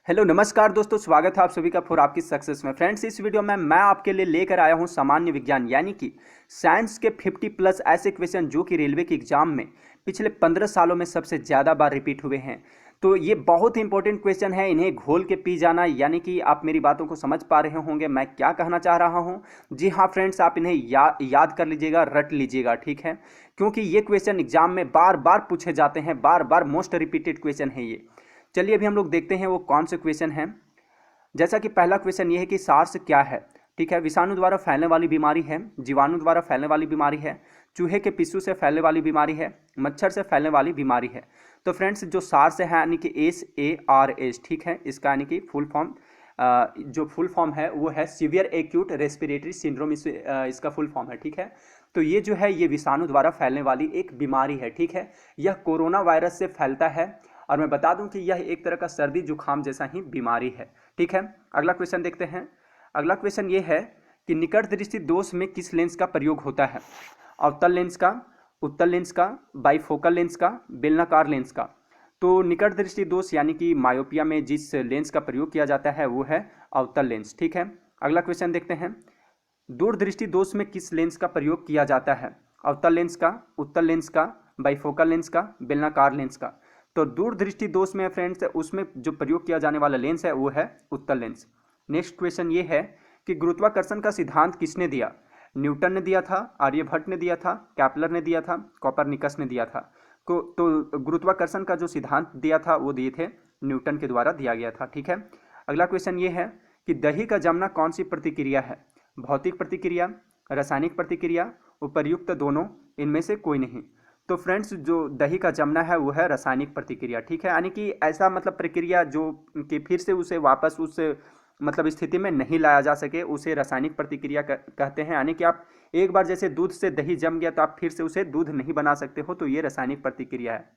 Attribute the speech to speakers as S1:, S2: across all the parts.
S1: Hello नमस्कार दोस्तों, स्वागत है आप सभी का फॉर आपकी सक्सेस में। फ्रेंड्स, इस वीडियो में मैं आपके लिए लेकर आया हूं सामान्य विज्ञान यानी कि साइंस के 50 प्लस ऐसे क्वेश्चन जो कि रेलवे के एग्जाम में पिछले 15 सालों में सबसे ज़्यादा बार रिपीट हुए हैं। तो ये बहुत ही इंपॉर्टेंट क्वेश्चन है, इन्हें घोल के पी जाना। यानी कि आप मेरी बातों को समझ पा रहे होंगे मैं क्या कहना चाह रहा हूँ। जी हाँ फ्रेंड्स, आप इन्हें याद कर लीजिएगा, रट लीजिएगा, ठीक है, क्योंकि ये क्वेश्चन एग्जाम में बार बार पूछे जाते हैं, बार बार मोस्ट रिपीटेड क्वेश्चन है ये। चलिए अभी हम लोग देखते हैं वो कौन से क्वेश्चन हैं। जैसा कि पहला क्वेश्चन ये है कि सार्स क्या है। ठीक है, विषाणु द्वारा फैलने वाली बीमारी है, जीवाणु द्वारा फैलने वाली बीमारी है, चूहे के पिस्सू से फैलने वाली बीमारी है, मच्छर से फैलने वाली बीमारी है। तो फ्रेंड्स, जो सार्स है यानी कि SARS, ठीक है, इसका यानी कि फुल फॉर्म जो फुल फॉर्म है वो है सीवियर एक्यूट रेस्पिरेटरी सिंड्रोम, इसका फुल फॉर्म है। ठीक है, तो ये जो है ये विषाणु द्वारा फैलने वाली एक बीमारी है। ठीक है, यह कोरोना वायरस से फैलता है और मैं बता दूं कि यह एक तरह का सर्दी जुकाम जैसा ही बीमारी है। ठीक है, अगला क्वेश्चन देखते हैं। अगला क्वेश्चन ये है कि निकट दृष्टि दोष में किस लेंस का प्रयोग होता है। अवतल लेंस का, उत्तल लेंस का, बाइफोकल लेंस का, बेलनाकार लेंस का। तो निकट दृष्टि दोष यानी कि मायोपिया में जिस लेंस का प्रयोग किया जाता है वो है अवतल लेंस। ठीक है, अगला क्वेश्चन देखते हैं। दूरदृष्टि दोष में किस लेंस का प्रयोग किया जाता है। अवतल लेंस का, उत्तल लेंस का, बाइफोकल लेंस का, बेलनाकार लेंस का। तो दूरदृष्टि दोष में फ्रेंड्स उसमें जो प्रयोग किया जाने वाला लेंस है वो है उत्तल लेंस। नेक्स्ट क्वेश्चन ये है कि गुरुत्वाकर्षण का सिद्धांत किसने दिया। न्यूटन ने दिया था, आर्यभट्ट ने दिया था, कैपलर ने दिया था, कोपरनिकस ने दिया था। तो गुरुत्वाकर्षण का जो सिद्धांत दिया था वो दिए थे न्यूटन के द्वारा दिया गया था। ठीक है, अगला क्वेश्चन ये है कि दही का जमना कौन सी प्रतिक्रिया है। भौतिक प्रतिक्रिया, रासायनिक प्रतिक्रिया, उपर्युक्त दोनों, इनमें से कोई नहीं। तो फ्रेंड्स, जो दही का जमना है वो है रासायनिक प्रतिक्रिया। ठीक है, यानी कि ऐसा मतलब प्रक्रिया जो कि फिर से उसे वापस उस मतलब स्थिति में नहीं लाया जा सके, उसे रासायनिक प्रतिक्रिया कहते हैं। यानी कि आप एक बार जैसे दूध से दही जम गया तो आप फिर से उसे दूध नहीं बना सकते हो, तो ये रासायनिक प्रतिक्रिया है।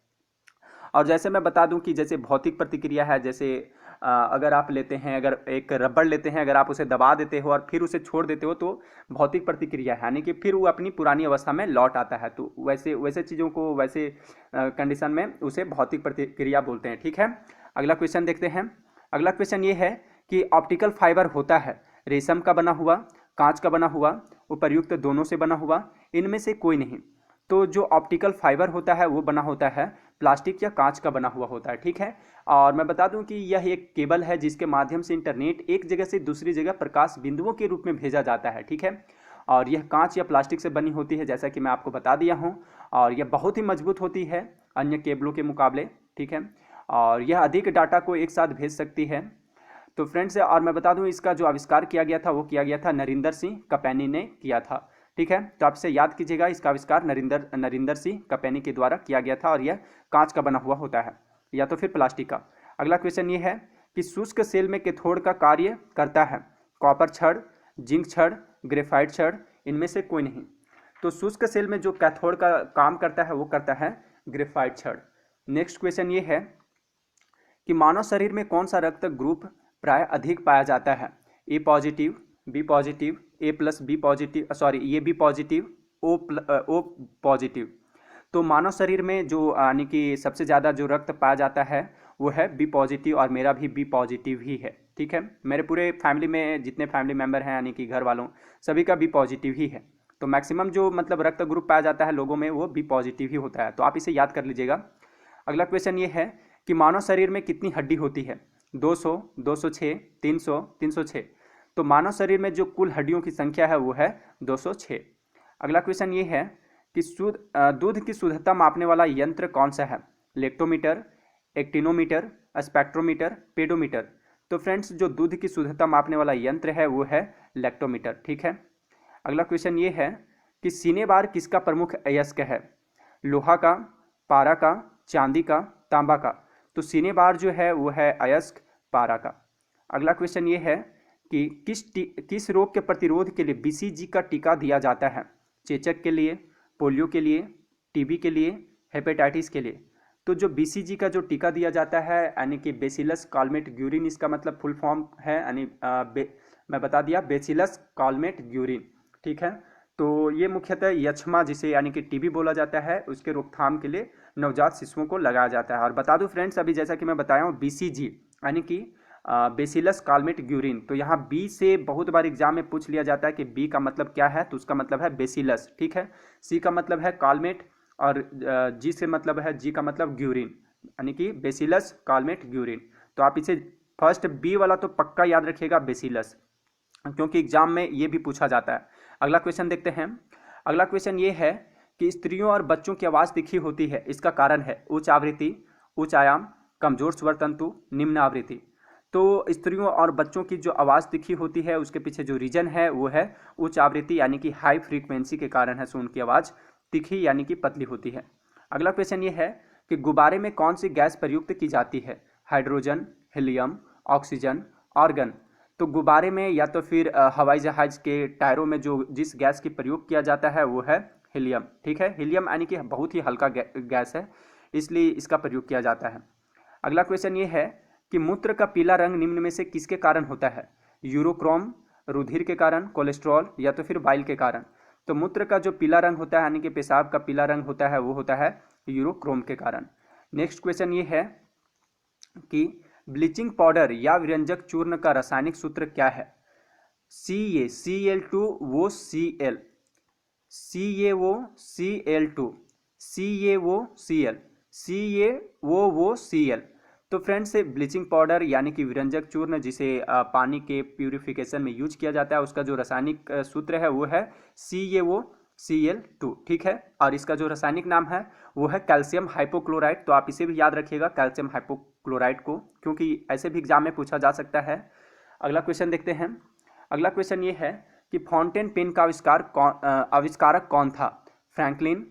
S1: और जैसे मैं बता दूं कि जैसे भौतिक प्रतिक्रिया है, जैसे अगर आप लेते हैं, अगर एक रबड़ लेते हैं, अगर आप उसे दबा देते हो और फिर उसे छोड़ देते हो तो भौतिक प्रतिक्रिया है, यानी कि फिर वो अपनी पुरानी अवस्था में लौट आता है। तो वैसे वैसे चीज़ों को वैसे कंडीशन में उसे भौतिक प्रतिक्रिया बोलते हैं। ठीक है, अगला क्वेश्चन देखते हैं। अगला क्वेश्चन ये है कि ऑप्टिकल फाइबर होता है रेशम का बना हुआ, कांच का बना हुआ, उपर्युक्त दोनों से बना हुआ, इनमें से कोई नहीं। तो जो ऑप्टिकल फाइबर होता है वो बना होता है प्लास्टिक या कांच का बना हुआ होता है। ठीक है, और मैं बता दूं कि यह एक केबल है जिसके माध्यम से इंटरनेट एक जगह से दूसरी जगह प्रकाश बिंदुओं के रूप में भेजा जाता है। ठीक है, और यह कांच या प्लास्टिक से बनी होती है, जैसा कि मैं आपको बता दिया हूं, और यह बहुत ही मजबूत होती है अन्य केबलों के मुकाबले। ठीक है, और यह अधिक डाटा को एक साथ भेज सकती है। तो फ्रेंड्स, और मैं बता दूं इसका जो आविष्कार किया गया था वो किया गया था नरिंदर सिंह कपैनी ने किया था। ठीक है, तो आपसे याद कीजिएगा, इसका आविष्कार नरिंदर सिंह कपैनी के द्वारा किया गया था और यह कांच का बना हुआ होता है या तो फिर प्लास्टिक का। अगला क्वेश्चन ये है कि शुष्क सेल में कैथोड का कार्य करता है कॉपर छड़, जिंक छड़, ग्रेफाइट छड़, इनमें से कोई नहीं। तो शुष्क सेल में जो कैथोड का काम करता है वो करता है ग्रेफाइट छड़। नेक्स्ट क्वेश्चन ये है कि मानव शरीर में कौन सा रक्त ग्रुप प्राय अधिक पाया जाता है। ए पॉजिटिव, बी पॉजिटिव, ए प्लस बी पॉजिटिव, सॉरी ये बी पॉजिटिव, ओ पॉजिटिव। तो मानव शरीर में जो यानी कि सबसे ज़्यादा जो रक्त पाया जाता है वो है बी पॉजिटिव, और मेरा भी बी पॉजिटिव ही है। ठीक है, मेरे पूरे फैमिली में जितने फैमिली मेम्बर हैं यानी कि घर वालों सभी का बी पॉजिटिव ही है। तो मैक्सिमम जो मतलब रक्त ग्रुप पाया जाता है लोगों में वो बी पॉजिटिव ही होता है, तो आप इसे याद कर लीजिएगा। अगला क्वेश्चन ये है कि मानव शरीर में कितनी हड्डी होती है। 200, 206, 300, 306। तो मानव शरीर में जो कुल हड्डियों की संख्या है वो है 206। अगला क्वेश्चन ये है कि दूध की शुद्धता मापने वाला यंत्र कौन सा है। Lactometer, actinometer, spectrometer, pedometer. तो फ्रेंड्स, जो दूध की शुद्धता मापने वाला यंत्र है वो है लेक्टोमीटर। ठीक है, अगला क्वेश्चन ये है कि सीने बार किसका प्रमुख अयस्क है। लोहा का, पारा का, चांदी का, तांबा का। तो सीने बार जो है वो है अयस्क पारा का। अगला क्वेश्चन ये है कि किस रोग के प्रतिरोध के लिए BCG का टीका दिया जाता है। चेचक के लिए, पोलियो के लिए, टीबी के लिए, हेपेटाइटिस के लिए। तो जो BCG का जो टीका दिया जाता है यानी कि बेसिलस कॉलमेट ग्यूरिन, इसका मतलब फुल फॉर्म है, यानी मैं बता दिया बेसिलस कॉलमेट ग्यूरिन। ठीक है, तो ये मुख्यतः यक्ष्मा जिसे यानी कि टीबी बोला जाता है उसके रोकथाम के लिए नवजात शिशुओं को लगाया जाता है। और बता दूं फ्रेंड्स, अभी जैसा कि मैं बताया हूँ BCG यानी कि बेसिलस कालमेट ग्यूरिन। तो यहाँ बी से बहुत बार एग्जाम में पूछ लिया जाता है कि बी का मतलब क्या है, तो उसका मतलब है बेसिलस, ठीक है। सी का मतलब है कालमेट, और जी से मतलब है, जी का मतलब ग्यूरिन, यानी कि बेसिलस कालमेट ग्यूरिन। तो आप इसे फर्स्ट बी वाला तो पक्का याद रखिएगा, बेसिलस, क्योंकि एग्जाम में ये भी पूछा जाता है। अगला क्वेश्चन देखते हैं। अगला क्वेश्चन ये है कि स्त्रियों और बच्चों की आवाज़ तिखी होती है, इसका कारण है उच्च आवृत्ति, उच्च आयाम, कमजोर स्वर तंतु, निम्न आवृत्ति। तो स्त्रियों और बच्चों की जो आवाज़ तिखी होती है उसके पीछे जो रीजन है वो है उच्च आवृत्ति, यानी कि हाई फ्रीक्वेंसी के कारण है, सो उनकी आवाज़ तिखी यानी कि पतली होती है। अगला क्वेश्चन ये है कि गुब्बारे में कौन सी गैस प्रयुक्त की जाती है, हाइड्रोजन, हीलियम, ऑक्सीजन, आर्गन। तो गुब्बारे में या तो फिर हवाई जहाज के टायरों में जो जिस गैस की प्रयोग किया जाता है वो है हीलियम, ठीक है। हीलियम यानी कि बहुत ही हल्का गैस है, इसलिए इसका प्रयोग किया जाता है। अगला क्वेश्चन ये है कि मूत्र का पीला रंग निम्न में से किसके कारण होता है, यूरोक्रोम, रुधिर के कारण, कोलेस्ट्रॉल, या तो फिर बाइल के कारण। तो मूत्र का जो पीला रंग होता है यानी कि पेशाब का पीला रंग होता है वो होता है यूरोक्रोम के कारण। नेक्स्ट क्वेश्चन ये है कि ब्लीचिंग पाउडर या व्यंजक चूर्ण का रासायनिक सूत्र क्या है, Cl2 वो Cl, Ca वो Cl2, Ca वो Cl, Ca वो Cl। तो फ्रेंड्स, ब्लीचिंग पाउडर यानी कि व्यंजक चूर्ण जिसे पानी के प्यूरिफिकेशन में यूज किया जाता है, उसका जो रासायनिक सूत्र है वो है CaO Cl2, ठीक है। और इसका जो रासायनिक नाम है वो है कैल्शियम हाइपोक्लोराइड। तो आप इसे भी याद रखिएगा, कैल्शियम हाइपोक्लोराइड को, क्योंकि ऐसे भी एग्जाम में पूछा जा सकता है। अगला क्वेश्चन देखते हैं। अगला क्वेश्चन ये है कि फाउंटेन पेन का आविष्कारक कौन था, फ्रैंकलिन,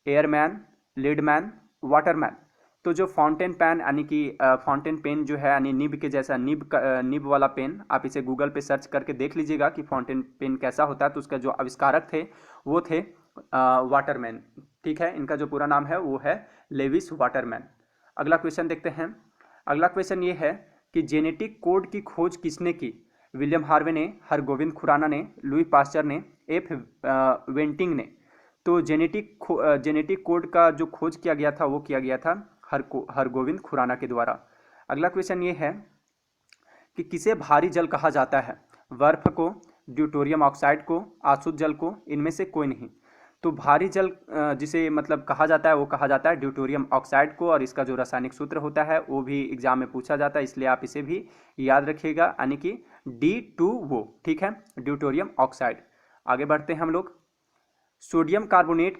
S1: एयरमैन, लीडमैन, वाटरमैन। तो जो फाउंटेन पेन यानी कि फाउंटेन पेन जो है यानी निब के जैसा, निब वाला पेन, आप इसे गूगल पे सर्च करके देख लीजिएगा कि फाउंटेन पेन कैसा होता है। तो उसका जो आविष्कारक थे वो थे वाटरमैन, ठीक है। इनका जो पूरा नाम है वो है लेविस वाटरमैन। अगला क्वेश्चन देखते हैं। अगला क्वेश्चन ये है कि जेनेटिक कोड की खोज किसने की, विलियम हार्वे ने, हरगोविंद खुराना ने, लुई पास्चर ने, एफ वेंटिंग ने। तो जेनेटिक कोड का जो खोज किया गया था वो किया गया था हरगोविंद खुराना के द्वारा। अगला क्वेश्चन ये है कि किसे भारी जल कहा जाता है, बर्फ को, ड्यूटोरियम ऑक्साइड को, आसुत जल को, इनमें से कोई नहीं। तो भारी जल जिसे मतलब कहा जाता है वो कहा जाता है ड्यूटोरियम ऑक्साइड को, और इसका जो रासायनिक सूत्र होता है वो भी एग्जाम में पूछा जाता है, इसलिए आप इसे भी याद रखिएगा, यानी कि D2O, ठीक है, ड्यूटोरियम ऑक्साइड। आगे बढ़ते हैं हम लोग। सोडियम कार्बोनेट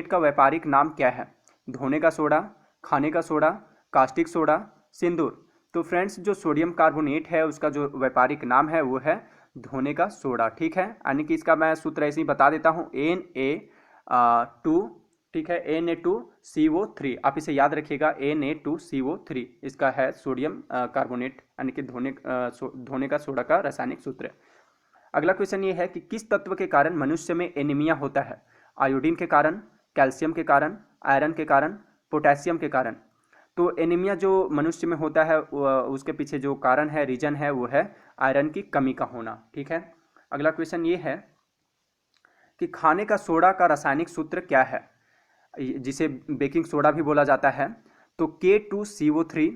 S1: का व्यापारिक नाम क्या है, धोने का सोडा, खाने का सोडा, कास्टिक सोडा, सिंदूर। तो फ्रेंड्स, जो सोडियम कार्बोनेट है उसका जो व्यापारिक नाम है वो है धोने का सोडा, ठीक है। यानी कि इसका मैं सूत्र ऐसे ही बता देता हूँ, Na2, ठीक है, Na2CO3, आप इसे याद रखिएगा, Na2CO3 इसका है सोडियम कार्बोनेट यानी कि धोने का सोडा का रासायनिक सूत्र। अगला क्वेश्चन ये है कि किस तत्व के कारण मनुष्य में एनीमिया होता है, आयोडीन के कारण, कैल्शियम के कारण, आयरन के कारण, पोटेशियम के कारण। तो एनीमिया जो मनुष्य में होता है उसके पीछे जो कारण है, रीजन है, वो है आयरन की कमी का होना, ठीक है। अगला क्वेश्चन ये है कि खाने का सोडा का रासायनिक सूत्र क्या है, जिसे बेकिंग सोडा भी बोला जाता है। तो K2CO3,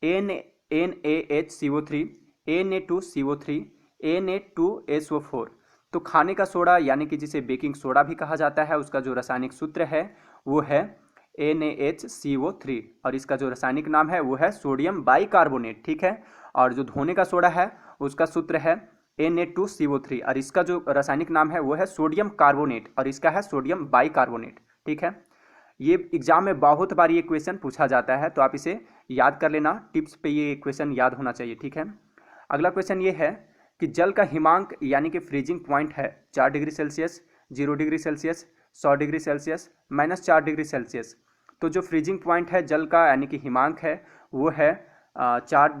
S1: NaHCO3, Na2CO3, Na2SO4। तो खाने का सोडा यानी कि जिसे बेकिंग सोडा भी कहा जाता है, उसका जो रासायनिक सूत्र है वो है NaHCO3, और इसका जो रासायनिक नाम है वो है सोडियम बाइकार्बोनेट, ठीक है। और जो धोने का सोडा है उसका सूत्र है Na2CO3, और इसका जो रासायनिक नाम है वो है सोडियम कार्बोनेट, और इसका है सोडियम बाइकार्बोनेट, ठीक है। ये एग्जाम में बहुत बार ये क्वेश्चन पूछा जाता है, तो आप इसे याद कर लेना, टिप्स पे ये क्वेश्चन याद होना चाहिए, ठीक है। अगला क्वेश्चन ये है कि जल का हिमांक यानी कि फ्रीजिंग पॉइंट है 4 degree Celsius, 0 degree Celsius, 100 degree Celsius, -4 degree Celsius. तो जो फ्रीजिंग पॉइंट है जल का यानी कि हिमांक है वो है 4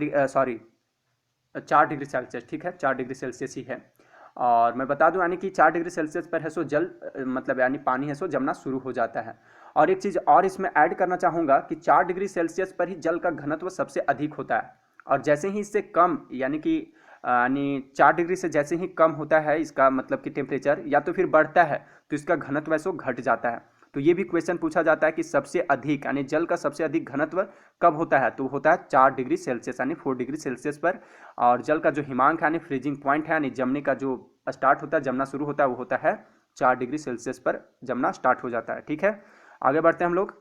S1: डिग्री सेल्सियस, ठीक है, 4 डिग्री सेल्सियस ही है। और मैं बता दूं यानी कि 4 डिग्री सेल्सियस पर है सो जल मतलब यानी पानी है सो जमना शुरू हो जाता है। और एक चीज़ और इसमें ऐड करना चाहूँगा कि 4 डिग्री सेल्सियस पर ही जल का घनत्व सबसे अधिक होता है, और जैसे ही इससे कम यानी कि 4 डिग्री से जैसे ही कम होता है इसका मतलब कि टेम्परेचर या तो फिर बढ़ता है तो इसका घनत्व ऐसो घट जाता है। तो ये भी क्वेश्चन पूछा जाता है कि सबसे अधिक यानी जल का सबसे अधिक घनत्व कब होता है, तो होता है 4 डिग्री सेल्सियस यानी 4 डिग्री सेल्सियस पर। और जल का जो हिमांक है यानी फ्रीजिंग पॉइंट है यानी जमने का जो स्टार्ट होता है, जमना शुरू होता है, वो होता है 4 डिग्री सेल्सियस पर जमना स्टार्ट हो जाता है। ठीक है, आगे बढ़ते हैं हम लोग।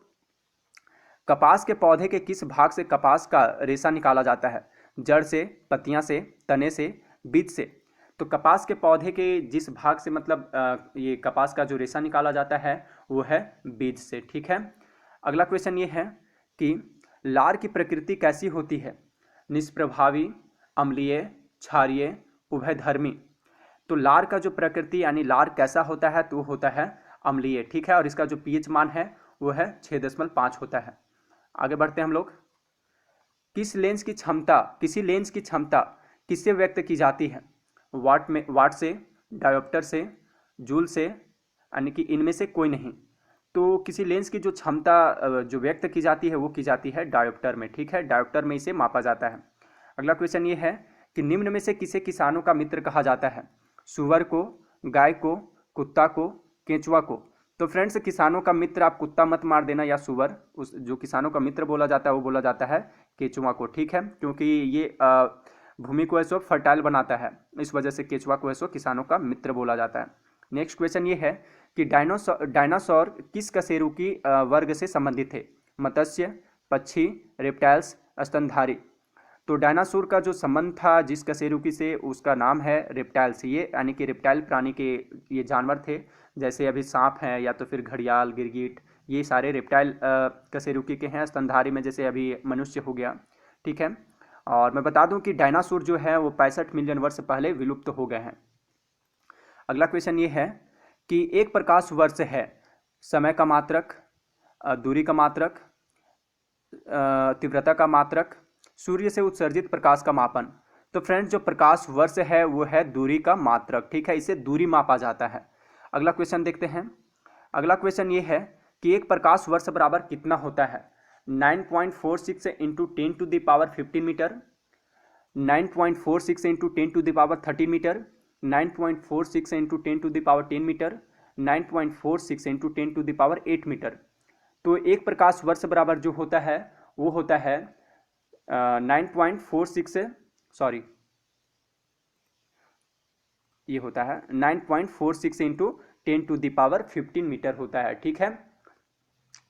S1: कपास के पौधे के किस भाग से कपास का रेशा निकाला जाता है? जड़ से, पत्तियां से, तने से, बीज से? तो कपास के पौधे के जिस भाग से मतलब ये कपास का जो रेशा निकाला जाता है वो है बीज से। ठीक है, अगला क्वेश्चन ये है कि लार की प्रकृति कैसी होती है? निष्प्रभावी, अम्लीय, क्षारीय, उभयधर्मी? तो लार का जो प्रकृति यानी लार कैसा होता है, तो होता है अम्लीय। ठीक है, और इसका जो पीएच मान है वो है 6.5 होता है। आगे बढ़ते हैं हम लोग। किसी लेंस की क्षमता किससे व्यक्त की जाती है? वाट से, डायोप्टर से, जूल से, यानी कि इनमें से कोई नहीं। तो किसी लेंस की जो क्षमता जो व्यक्त की जाती है वो की जाती है डायोप्टर में। ठीक है, डायोप्टर में इसे मापा जाता है। अगला क्वेश्चन ये है कि निम्न में से किसे किसानों का मित्र कहा जाता है? सूअर को, गाय को, कुत्ता को, केंचुआ को? तो फ्रेंड्स, किसानों का मित्र आप कुत्ता मत मार देना या सूअर, उस जो किसानों का मित्र बोला जाता है वो बोला जाता है केंचुआ को। ठीक है, क्योंकि ये भूमि को ऐसो फर्टाइल बनाता है, इस वजह से केंचुआ को ऐसो किसानों का मित्र बोला जाता है। नेक्स्ट क्वेश्चन ये है कि डायनासोर किस कशेरुकी वर्ग से संबंधित थे? मत्स्य, पक्षी, रेप्टाइल्स, स्तनधारी? तो डायनासोर का जो संबंध था जिस कशेरुकी से, उसका नाम है रेप्टाइल्स। ये यानी कि रेप्टाइल प्राणी के ये जानवर थे, जैसे अभी सांप हैं या तो फिर घड़ियाल, गिरगिट, ये सारे रेप्टाइल कशेरुकी के हैं। स्तनधारी में जैसे अभी मनुष्य हो गया। ठीक है, और मैं बता दूं कि डायनासोर जो है वो 65 मिलियन वर्ष पहले विलुप्त हो गए हैं। अगला क्वेश्चन ये है कि एक प्रकाश वर्ष है समय का मात्रक, दूरी का मात्रक, तीव्रता का मात्रक, सूर्य से उत्सर्जित प्रकाश का मापन? तो फ्रेंड्स, जो प्रकाश वर्ष है वो है दूरी का मात्रक। ठीक है, इसे दूरी मापा जाता है। अगला क्वेश्चन देखते हैं। अगला क्वेश्चन ये है कि एक प्रकाश वर्ष बराबर कितना होता है? 9.46 into 10⁻15 metre, 9.46 into 10⁻30 metre, 9.46 into 10⁻10 metre, 9.46 into 10⁸ metre? तो एक प्रकाश वर्ष बराबर जो होता है वो होता है 9.46 सॉरी ये होता है 9.46 इंटू 10⁻15 मीटर होता है। ठीक है,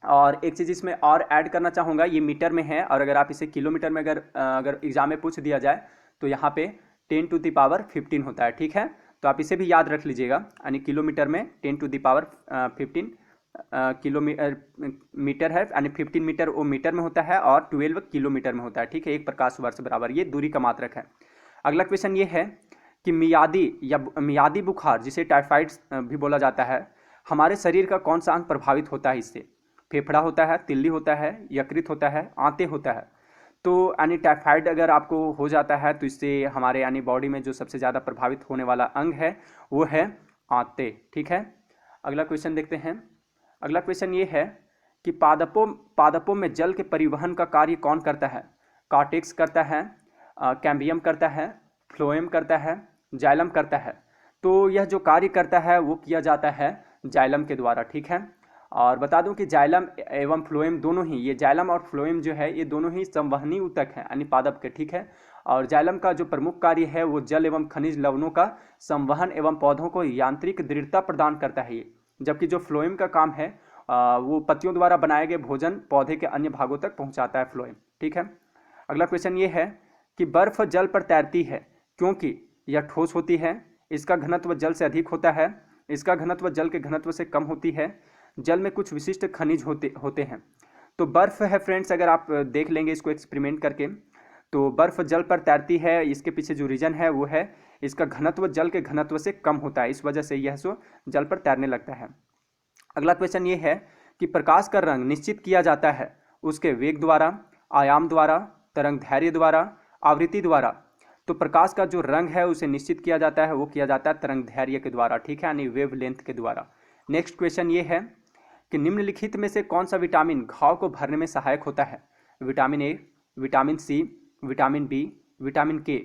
S1: और एक चीज़ इसमें और ऐड करना चाहूँगा, ये मीटर में है, और अगर आप इसे किलोमीटर में अगर एग्जाम में पूछ दिया जाए तो यहाँ पे 10⁻15 होता है। ठीक है, तो आप इसे भी याद रख लीजिएगा, यानी किलोमीटर में 10⁻15 मीटर है, यानी 15 मीटर वो मीटर में होता है और 12 किलोमीटर में होता है। ठीक है, एक प्रकाश वर्ष बराबर ये दूरी का मात्रक है। अगला क्वेश्चन ये है कि मियादी बुखार, जिसे टाइफाइड भी बोला जाता है, हमारे शरीर का कौन सा अंग प्रभावित होता है इससे? फेफड़ा होता है, तिल्ली होता है, यकृत होता है, आंतें होता है? तो यानी टाइफाइड अगर आपको हो जाता है तो इससे हमारे यानी बॉडी में जो सबसे ज़्यादा प्रभावित होने वाला अंग है वो है आंतें। ठीक है, अगला क्वेश्चन देखते हैं। अगला क्वेश्चन ये है कि पादपों में जल के परिवहन का कार्य कौन करता है? कॉर्टेक्स करता है, कैम्बियम करता है, फ्लोएम करता है, जाइलम करता है? तो यह जो कार्य करता है वो किया जाता है जाइलम के द्वारा। ठीक है, और बता दूं कि जाइलम एवं फ्लोएम दोनों ही, ये जाइलम और फ्लोएम जो है ये दोनों ही संवहनी ऊतक हैं यानी पादप के। ठीक है, और जाइलम का जो प्रमुख कार्य है वो जल एवं खनिज लवणों का संवहन एवं पौधों को यांत्रिक दृढ़ता प्रदान करता है ये, जबकि जो फ्लोएम का काम है वो पत्तियों द्वारा बनाए गए भोजन पौधे के अन्य भागों तक पहुंचाता है फ्लोएम। ठीक है, अगला क्वेश्चन ये है कि बर्फ जल पर तैरती है क्योंकि यह ठोस होती है, इसका घनत्व जल से अधिक होता है, इसका घनत्व जल के घनत्व से कम होती है, जल में कुछ विशिष्ट खनिज होते हैं? तो बर्फ है फ्रेंड्स, अगर आप देख लेंगे इसको एक्सपेरिमेंट करके, तो बर्फ जल पर तैरती है, इसके पीछे जो रीजन है वो है इसका घनत्व जल के घनत्व से कम होता है, इस वजह से यह सो जल पर तैरने लगता है। अगला क्वेश्चन ये है कि प्रकाश का रंग निश्चित किया जाता है उसके वेग द्वारा, आयाम द्वारा, तरंग दैर्घ्य द्वारा, आवृत्ति द्वारा? तो प्रकाश का जो रंग है उसे निश्चित किया जाता है, वो किया जाता है तरंग दैर्घ्य के द्वारा। ठीक है, यानी वेव लेंथ के द्वारा। नेक्स्ट क्वेश्चन ये है कि निम्नलिखित में से कौन सा विटामिन घाव को भरने में सहायक होता है? Vitamin A, vitamin C, vitamin B, vitamin K?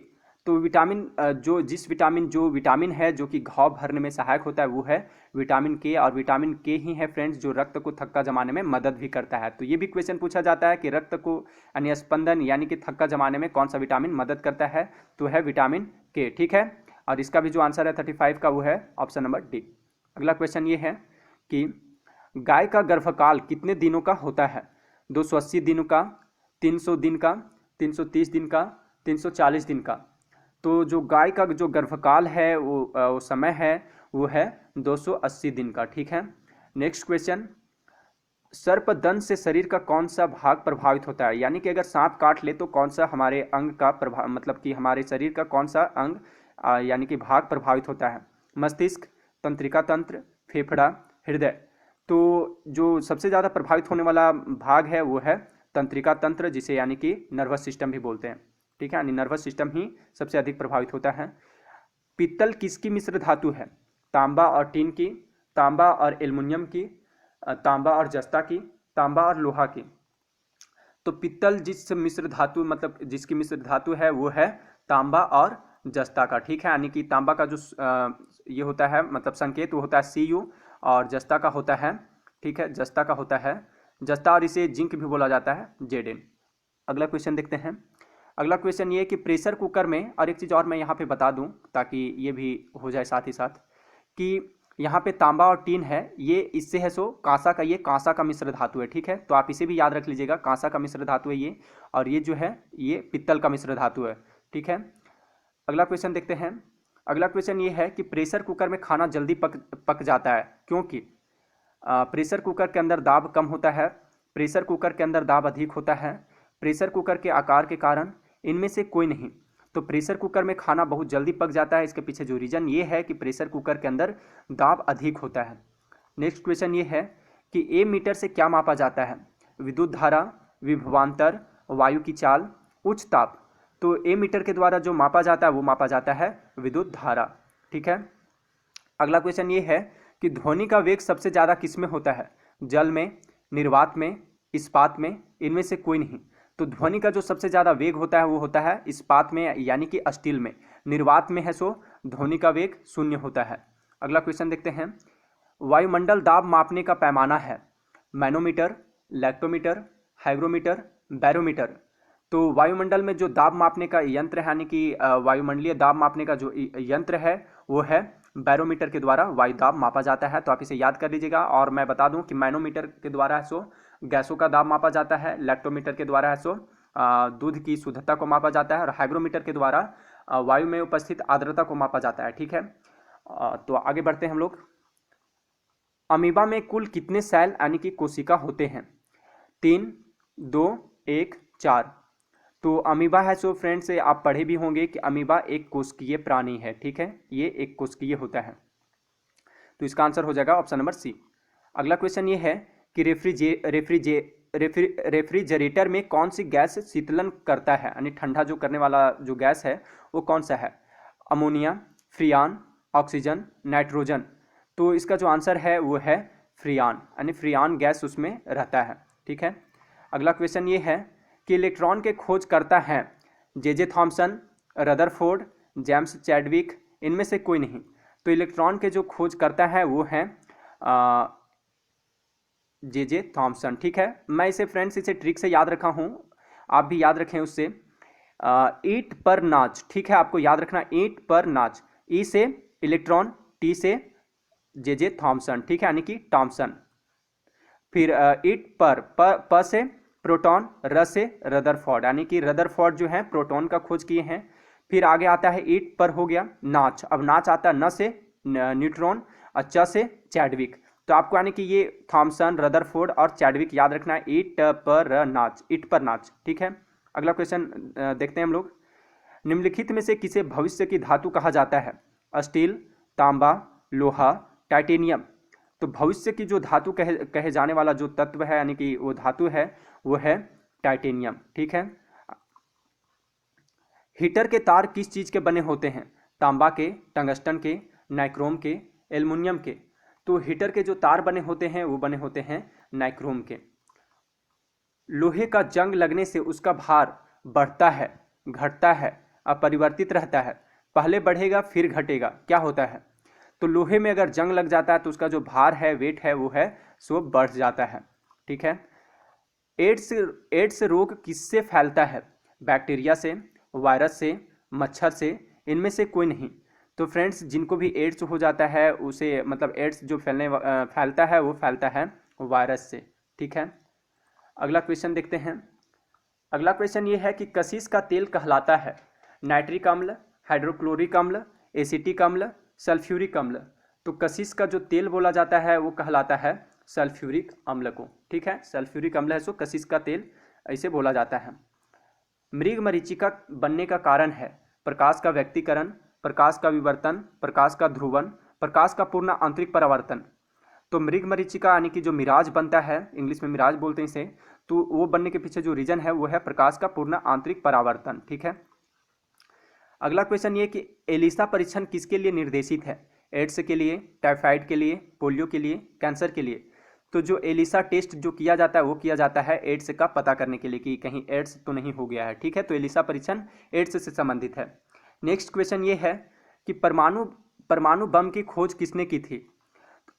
S1: तो विटामिन जो विटामिन है जो कि घाव भरने में सहायक होता है वो है विटामिन के, और विटामिन के ही है फ्रेंड्स जो रक्त को थक्का जमाने में मदद भी करता है। तो ये भी क्वेश्चन पूछा जाता है कि रक्त को यानी स्पंदन यानी कि थक्का जमाने में कौन सा विटामिन मदद करता है, तो है विटामिन के। ठीक है, और इसका भी जो आंसर है 35 का वो है ऑप्शन नंबर डी। अगला क्वेश्चन ये है कि गाय का गर्भकाल कितने दिनों का होता है? 280 दिनों का, 300 दिन का, 330 दिन का, 340 दिन का। तो जो गाय का जो गर्भकाल है वो समय है वो है 280 दिन का। ठीक है, नेक्स्ट क्वेश्चन, सर्पदंश से शरीर का कौन सा भाग प्रभावित होता है? यानी कि अगर सांप काट ले तो कौन सा हमारे अंग का प्रभाव, मतलब कि हमारे शरीर का कौन सा अंग यानी कि भाग प्रभावित होता है? मस्तिष्क, तंत्रिका तंत्र, फेफड़ा, हृदय। तो जो सबसे ज़्यादा प्रभावित होने वाला भाग है वो है तंत्रिका तंत्र, जिसे यानी कि नर्वस सिस्टम भी बोलते हैं। ठीक है, यानी नर्वस सिस्टम ही सबसे अधिक प्रभावित होता है। पीतल किसकी मिश्र धातु है? तांबा और टीन की, तांबा और एल्युमिनियम की, तांबा और जस्ता की, तांबा और लोहा की। तो पीतल जिस मिश्र धातु मतलब जिसकी मिश्र धातु है वो है तांबा और जस्ता का। ठीक है, यानी कि तांबा का जो ये होता है मतलब संकेत वो होता है Cu, और जस्ता का होता है, ठीक है, जस्ता का होता है जस्ता, और इसे जिंक भी बोला जाता है Zn। अगला क्वेश्चन देखते हैं। अगला क्वेश्चन ये है कि प्रेशर कुकर में, और एक चीज़ और मैं यहाँ पे बता दूँ ताकि ये भी हो जाए साथ ही साथ, कि यहाँ पे तांबा और टीन है, ये इससे है सो कांसा का, ये कांसा का मिश्र धातु है। ठीक है, तो आप इसे भी याद रख लीजिएगा, कांसा का मिश्र धातु है ये, और ये जो है ये पित्तल का मिश्र धातु है। ठीक है, अगला क्वेश्चन देखते हैं। अगला क्वेश्चन ये है कि प्रेशर कुकर में खाना जल्दी पक जाता है क्योंकि प्रेशर कुकर के अंदर दाब कम होता है, प्रेशर कुकर के अंदर दाब अधिक होता है, प्रेशर कुकर के आकार के कारण, इनमें से कोई नहीं। तो प्रेशर कुकर में खाना बहुत जल्दी पक जाता है, इसके पीछे जो रीज़न ये है कि प्रेशर कुकर के अंदर दाब अधिक होता है। नेक्स्ट क्वेश्चन ये है कि ए मीटर से क्या मापा जाता है? विद्युत धारा, विभवांतर, वायु की चाल, उच्च ताप। तो ए मीटर के द्वारा जो मापा जाता है वो मापा जाता है विद्युत धारा। ठीक है, अगला क्वेश्चन ये है कि ध्वनि का वेग सबसे ज़्यादा किस में होता है? जल में, निर्वात में, इस्पात में, इनमें से कोई नहीं। तो ध्वनि का जो सबसे ज़्यादा वेग होता है वो होता है इस्पात में यानी कि स्टील में। निर्वात में है सो ध्वनि का वेग 0 होता है। अगला क्वेश्चन देखते हैं। वायुमंडल दाब मापने का पैमाना है मैनोमीटर, लैक्टोमीटर, हाइग्रोमीटर, बैरोमीटर। तो वायुमंडल में जो दाब मापने का यंत्र है यानी कि वायुमंडलीय दाब मापने का जो यंत्र है वो है बैरोमीटर के द्वारा वायु दाब मापा जाता है। तो आप इसे याद कर लीजिएगा। और मैं बता दूं कि मैनोमीटर के द्वारा है सो गैसों का दाब मापा जाता है, लैक्टोमीटर के द्वारा है सो दूध की शुद्धता को मापा जाता है, और हाइग्रोमीटर के द्वारा वायु में उपस्थित आर्द्रता को मापा जाता है। ठीक है, तो आगे बढ़ते हैं हम लोग। अमीबा में कुल कितने सेल यानी कि कोशिका होते हैं? 3, 2, 1, 4। तो अमीबा है सो फ्रेंड्स आप पढ़े भी होंगे कि अमीबा एक कोशिकीय प्राणी है। ठीक है, ये एक कोशिकीय होता है। तो इसका आंसर हो जाएगा ऑप्शन नंबर सी। अगला क्वेश्चन ये है कि रेफ्रिजरेटर में कौन सी गैस शीतलन करता है यानी ठंडा जो करने वाला जो गैस है वो कौन सा है? Ammonia, फ्रियान, oxygen, nitrogen. तो इसका जो आंसर है वो है फ्रियान, यानी फ्रियान गैस उसमें रहता है। ठीक है, अगला क्वेश्चन ये है कि इलेक्ट्रॉन के खोज करता है J Thomson, Rutherford, James Chadwick, इनमें से कोई नहीं। तो इलेक्ट्रॉन के जो खोज करता है वो है जे थॉमसन। ठीक है, मैं इसे फ्रेंड्स इसे ट्रिक से याद रखा हूँ, आप भी याद रखें उससे। ईंट पर नाच। ठीक है, आपको याद रखना ईंट पर नाच। ई से इलेक्ट्रॉन, टी से जे थॉमसन। ठीक है, यानी कि टॉमसन। फिर ईंट पर प से प्रोटॉन, र से रदरफोर्ड, यानी कि रदरफोर्ड जो है प्रोटॉन का खोज किए हैं। फिर आगे आता है ईंट पर हो गया नाच। अब नाच आता है न से न्यूट्रॉन, च से चैडविक। तो आपको यानी कि ये थॉमसन, रदरफोर्ड और चैडविक याद रखना है। ईंट पर नाच, ईंट पर नाच। ठीक है, अगला क्वेश्चन देखते हैं हम लोग। निम्नलिखित में से किसे भविष्य की धातु कहा जाता है? स्टील, तांबा, लोहा, टाइटेनियम। तो भविष्य की जो धातु कहे जाने वाला जो तत्व है यानी कि वो धातु है वो है टाइटेनियम। ठीक है, हीटर के तार किस चीज के बने होते हैं? तांबा के, टंगस्टन के, नाइक्रोम के, एल्युमिनियम के। तो हीटर के जो तार बने होते हैं वो बने होते हैं नाइक्रोम के। लोहे का जंग लगने से उसका भार बढ़ता है, घटता है, अपरिवर्तित रहता है, पहले बढ़ेगा फिर घटेगा, क्या होता है? तो लोहे में अगर जंग लग जाता है तो उसका जो भार है, वेट है, वो है सो बढ़ जाता है। ठीक है। एड्स रोग किससे फैलता है? बैक्टीरिया से, वायरस से, मच्छर से, इनमें से कोई नहीं। तो फ्रेंड्स, जिनको भी एड्स हो जाता है उसे मतलब एड्स जो फैलता है वो फैलता है वायरस से। ठीक है। अगला क्वेश्चन देखते हैं। अगला क्वेश्चन ये है कि कशिश का तेल कहलाता है नाइट्रिक अम्ल, हाइड्रोक्लोरिक अम्ल, एसिटिक अम्ल, सल्फ्यूरिक अम्ल। तो कशिश का जो तेल बोला जाता है वो कहलाता है सल्फ्यूरिक अम्ल को। ठीक है, सल्फ्यूरिक अम्ल है सो कशिश का तेल ऐसे बोला जाता है। मृग मरीचिका बनने का कारण है प्रकाश का व्यक्तीकरण, प्रकाश का विवर्तन, प्रकाश का ध्रुवन, प्रकाश का पूर्ण आंतरिक परावर्तन। तो मृग मरीचिका यानी कि जो मिराज बनता है, इंग्लिश में मिराज बोलते हैं इसे, तो वो बनने के पीछे जो रीजन है वो है प्रकाश का पूर्ण आंतरिक परावर्तन। ठीक है। अगला क्वेश्चन ये कि एलिसा परीक्षण किसके लिए निर्देशित है? एड्स के लिए, टाइफाइड के लिए, पोलियो के लिए, कैंसर के लिए। तो जो एलिसा टेस्ट जो किया जाता है वो किया जाता है एड्स का पता करने के लिए कि कहीं एड्स तो नहीं हो गया है। ठीक है, तो एलिसा परीक्षण एड्स से संबंधित है। नेक्स्ट क्वेश्चन ये है कि परमाणु बम की खोज किसने की थी?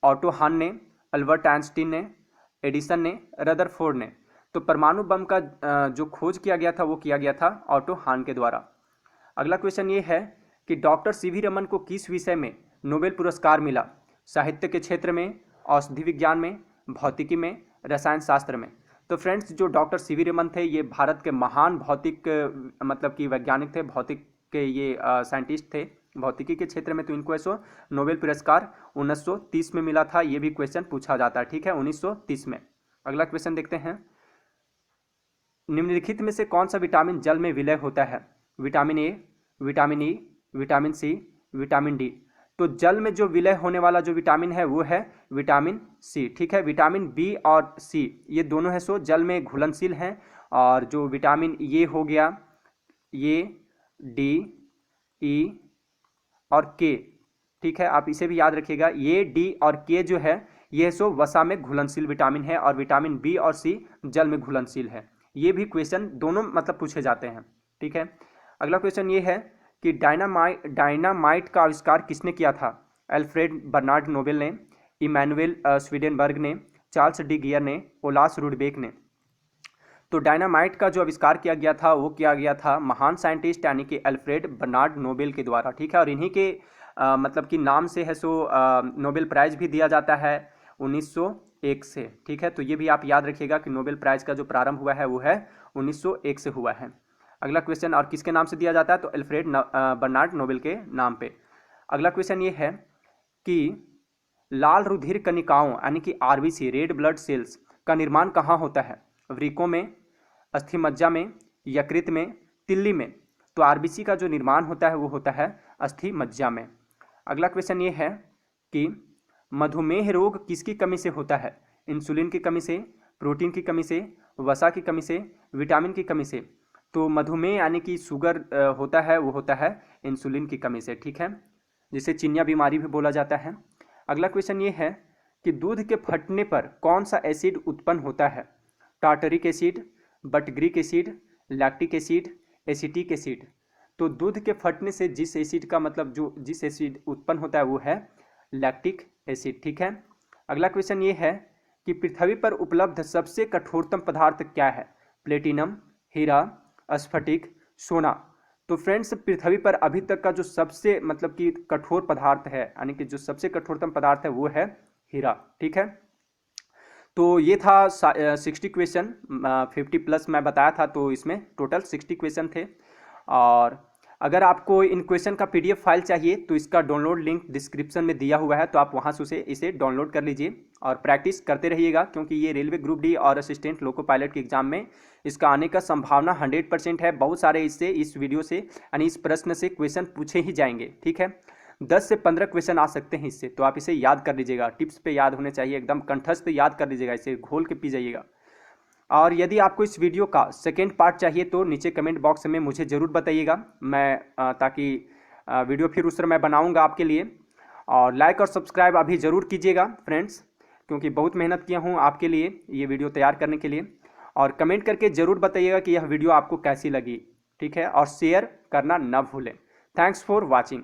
S1: ऑटो हान ने, अल्बर्ट आइंस्टीन ने, एडिसन ने, रदरफोर्ड ने। तो परमाणु बम का जो खोज किया गया था वो किया गया था ऑटो हान के द्वारा। अगला क्वेश्चन ये है कि डॉक्टर सीवी रमन को किस विषय में नोबेल पुरस्कार मिला? साहित्य के क्षेत्र में, औषधि विज्ञान में, भौतिकी में, रसायन शास्त्र में। तो फ्रेंड्स, जो डॉक्टर सीवी रमन थे ये भारत के महान भौतिक मतलब कि वैज्ञानिक थे, भौतिक के ये साइंटिस्ट थे भौतिकी के क्षेत्र में। तो इनको ऐसो नोबेल पुरस्कार 1930 में मिला था। ये भी क्वेश्चन पूछा जाता है। ठीक है, 1930 में। अगला क्वेश्चन देखते हैं। निम्नलिखित में से कौन सा विटामिन जल में विलय होता है? Vitamin A, vitamin E, vitamin C, vitamin D. तो जल में जो विलय होने वाला जो विटामिन है वो है विटामिन सी। ठीक है, विटामिन बी और सी ये दोनों है सो जल में घुलनशील हैं। और जो विटामिन ये हो गया, ये डी, ई और के, ठीक है, आप इसे भी याद रखिएगा। ये डी और के जो है ये सो वसा में घुलनशील विटामिन है और विटामिन बी और सी जल में घुलनशील है। ये भी क्वेश्चन दोनों मतलब पूछे जाते हैं। ठीक है। अगला क्वेश्चन ये है कि डायनामाइट का आविष्कार किसने किया था? अल्फ्रेड बर्नार्ड नोबेल ने, इमैनुएल स्वीडेनबर्ग ने, चार्ल्स डी गियर ने, ओलास रुडबेक ने। तो डायनामाइट का जो आविष्कार किया गया था वो किया गया था महान साइंटिस्ट यानी कि अल्फ्रेड बर्नार्ड नोबेल के द्वारा। ठीक है, और इन्हीं के मतलब कि नाम से है सो नोबेल प्राइज भी दिया जाता है 1901 से। ठीक है, तो ये भी आप याद रखिएगा कि नोबेल प्राइज का जो प्रारंभ हुआ है वो है 1901 से हुआ है। अगला क्वेश्चन, और किसके नाम से दिया जाता है? तो अल्फ्रेड बर्नार्ड नोबेल के नाम पे। अगला क्वेश्चन ये है कि लाल रुधिर कणिकाओं यानी कि आरबीसी, रेड ब्लड सेल्स का निर्माण कहाँ होता है? वृकों में, अस्थि मज्जा में, यकृत में, तिल्ली में। तो आरबीसी का जो निर्माण होता है वो होता है अस्थि मज्जा में। अगला क्वेश्चन ये है कि मधुमेह रोग किसकी कमी से होता है? इंसुलिन की कमी से, प्रोटीन की कमी से, वसा की कमी से, विटामिन की कमी से। तो मधुमेह यानी कि शुगर होता है वो होता है इंसुलिन की कमी से। ठीक है, जिसे चिनिया बीमारी भी बोला जाता है। अगला क्वेश्चन ये है कि दूध के फटने पर कौन सा एसिड उत्पन्न होता है? Tartaric acid, butyric acid, lactic acid, acetic acid. तो दूध के फटने से जिस एसिड का मतलब जो जिस एसिड उत्पन्न होता है वो है लैक्टिक एसिड। ठीक है। अगला क्वेश्चन ये है कि पृथ्वी पर उपलब्ध सबसे कठोरतम पदार्थ क्या है? प्लेटिनम, हीरा, स्फटिक, सोना। तो फ्रेंड्स, पृथ्वी पर अभी तक का जो सबसे मतलब कि कठोर पदार्थ है यानी कि जो सबसे कठोरतम पदार्थ है वो है हीरा। ठीक है, तो ये था 60 क्वेश्चन, 50 प्लस मैं बताया था, तो इसमें टोटल 60 क्वेश्चन थे। और अगर आपको इन क्वेश्चन का पीडीएफ फाइल चाहिए तो इसका डाउनलोड लिंक डिस्क्रिप्शन में दिया हुआ है, तो आप वहां से इसे डाउनलोड कर लीजिए और प्रैक्टिस करते रहिएगा, क्योंकि ये रेलवे ग्रुप डी और असिस्टेंट लोको पायलट के एग्जाम में इसका आने का संभावना 100% है। बहुत सारे इससे इस वीडियो से यानी इस प्रश्न से क्वेश्चन पूछे ही जाएंगे। ठीक है, 10 से 15 क्वेश्चन आ सकते हैं इससे, तो आप इसे याद कर लीजिएगा। टिप्स पे याद होने चाहिए, एकदम कंठस्थ याद कर लीजिएगा, इसे घोल के पी जाइएगा। और यदि आपको इस वीडियो का सेकेंड पार्ट चाहिए तो नीचे कमेंट बॉक्स में मुझे ज़रूर बताइएगा, मैं ताकि वीडियो फिर उस तरह मैं बनाऊंगा आपके लिए। और लाइक और सब्सक्राइब अभी ज़रूर कीजिएगा फ्रेंड्स, क्योंकि बहुत मेहनत किया हूँ आपके लिए ये वीडियो तैयार करने के लिए। और कमेंट करके ज़रूर बताइएगा कि यह वीडियो आपको कैसी लगी। ठीक है, और शेयर करना न भूलें। Thanks for watching.